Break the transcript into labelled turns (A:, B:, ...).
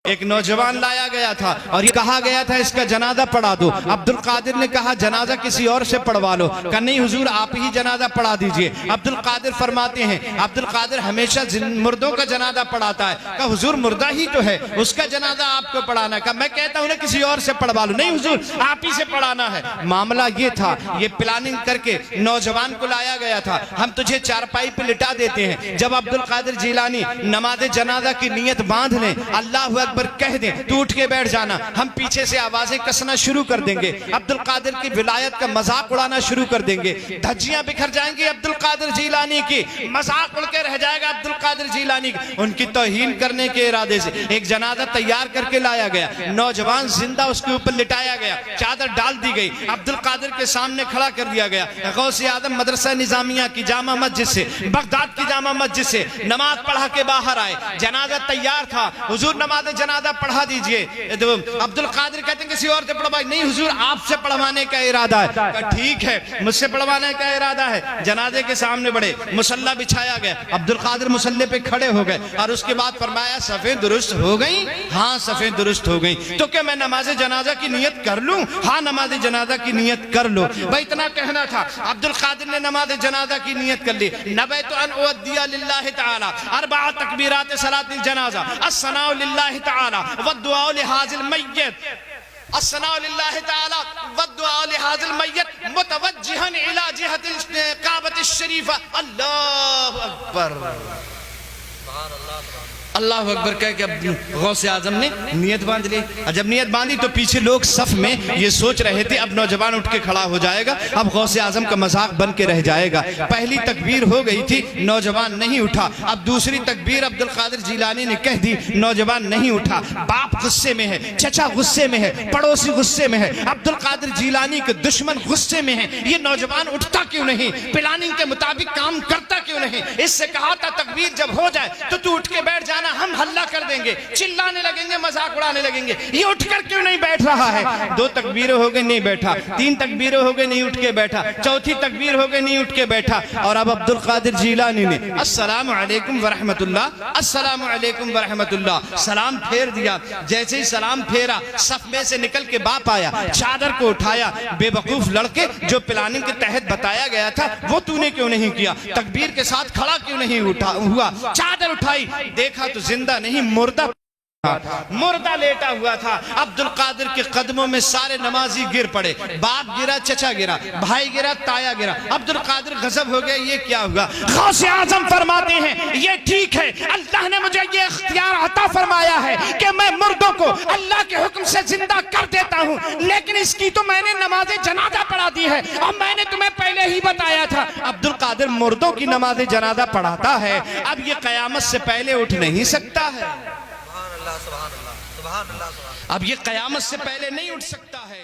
A: ایک نوجوان لایا گیا تھا اور یہ کہا گیا تھا اس کا جنازہ پڑھا دو۔ عبدالقادر نے کہا جنازہ کسی اور سے پڑھوا لو۔ کہا نہیں حضور آپ ہی جنازہ پڑھا دیجئے۔ عبدالقادر فرماتے ہیں عبدالقادر ہمیشہ مردوں کا جنازہ پڑھاتا ہے۔ کہا حضور مردہ ہی تو ہے، اس کا جنازہ آپ کو پڑھانا ہے۔ کہا میں کہتا ہوں کسی اور سے پڑھوا لو۔ نہیں حضور آپ ہی سے پڑھانا ہے۔ معاملہ یہ تھا، یہ پلاننگ کر کے نوجوان کو لایا گیا تھا۔ ہم تجھے چارپائی پہ لٹا دیتے ہیں، جب عبدالقادر جیلانی نماز جنازہ کی نیت باندھ لیں، اللہ اکبر کہہ دیں تو اٹھ کے بیٹھ جانا، ہم پیچھے سے آوازیں کسنا شروع کر دیں گے، عبدالقادر کی ولایت کا مذاق اڑانا شروع کر دیں گے، دھجیاں بکھر جائیں گی عبدالقادر جیلانی کی، مذاق اڑ کے رہ جائے گا عبدالقادر جیلانی کی۔ ان کی توہین کرنے کے ارادے سے ایک جنازہ تیار کر کے لایا گیا، نوجوان زندہ اس کے اوپر لٹایا گیا، چادر ڈال دی گئی، عبدالقادر کے سامنے کھڑا کر دیا گیا۔ غوث اعظم مدرسہ نظامیہ کی جامع مسجد سے، بغداد کی جامع مسجد سے نماز پڑھا کے باہر آئے، جنازہ تیار تھا، حضور نماز جنازہ پڑھا دیجئے۔ عبدالقادر کہتے ہیں کسی اور سے پڑھوائی، نہیں حضور آپ سے پڑھوانے کا ارادہ ہے۔ کہا ٹھیک ہے مجھ سے پڑھوانے کا ارادہ ہے۔ جنازے کے سامنے بڑھے، مصلی بچھایا گیا، عبدالقادر مصلی پہ کھڑے ہو گئے اور اس کے بعد فرمایا صفیں درست ہو گئیں؟ ہاں صفیں درست ہو گئیں۔ تو کیا میں نماز جنازہ کی نیت کر لوں؟ ہاں نماز جنازہ کی نیت کر لو۔ بھائی اتنا کہنا تھا، عبدالقادر نے نماز جنازہ کی نیت کر لی۔ نبیت ان اؤدی للہ تعالی اربع تکبیرات صلاۃ الجنازہ، الثناء للہ تعالی والدعاء لحاظ المیت، الثناء للہ تعالی والدعاء لحاظ المیت متوجہا الى جہت الکعبۃ الشریفہ۔ اللہ اکبر اللہ اکبر کہہ کہ غوث اعظم نے نیت باندھ لی۔ جب نیت باندھی تو پیچھے لوگ صف میں یہ سوچ رہے تھے اب نوجوان اٹھ کے کھڑا ہو جائے گا، اب غوث اعظم کا مذاق بن کے رہ جائے گا۔ پہلی تکبیر ہو گئی تھی، نوجوان نہیں اٹھا، اب دوسری تکبیر عبدالقادر جیلانی نے کہہ دی، نوجوان نہیں اٹھا۔ باپ غصے میں ہے، چچا غصے میں ہے، پڑوسی غصے میں ہے، عبدالقادر جیلانی کے دشمن غصے میں ہیں، یہ نوجوان اٹھتا کیوں نہیں، پلاننگ کے مطابق کام کرتا کیوں نہیں؟ اس سے کہا تھا تکبیر جب ہو جائے تو اٹھ کے بیٹھ جانا، ہم حلہ کر دیں گے، چلانے لگیں گے، مذاق اڑانے لگیں گے۔ یہ اٹھ کر کیوں نہیں بیٹھ رہا ہے؟ دو تکبیریں ہو گئے نہیں بیٹھا، تین تکبیریں ہو گئے نہیں اٹھ کے بیٹھا، چوتھی تکبیر ہو گئے نہیں اٹھ کے بیٹھا۔ اور اب عبدالقادر جیلانی نے السلام علیکم ورحمت اللہ، السلام علیکم ورحمت اللہ سلام پھیر دیا۔ جیسے ہی سلام پھیرا صف میں سے نکل کے باپ آیا، چادر کو اٹھایا، بے وقوف لڑکے جو پلاننگ کے تحت بتایا گیا تھا وہ تو نے کیوں نہیں کیا؟ تکبیر کے ساتھ کھڑا کیوں نہیں ہوا؟ چادر اٹھائی، دیکھا تو زندہ نہیں مردہ مردہ لیٹا ہوا تھا۔ عبدالقادر کے قدموں میں سارے نمازی گر پڑے، باپ گرا، چچا گرا، بھائی گرا، تایا گرا۔ عبدالقادر غضب ہو گیا، یہ کیا ہوا؟ غوث اعظم فرماتے ہیں یہ ٹھیک ہے، اللہ نے مجھے یہ اختیار عطا فرمایا ہے کہ میں مردوں کو اللہ کے حکم سے زندہ کر دیتا ہوں، لیکن اس کی تو میں نے نماز جنازہ پڑھا دی ہے اور میں نے تمہیں پہلے ہی بتایا تھا۔ عبدالقادر مردوں کی نماز جنازہ پڑھاتا ہے، اب یہ قیامت سے پہلے اٹھ نہیں سکتا ہے، اب یہ قیامت سے پہلے نہیں اٹھ سکتا ہے۔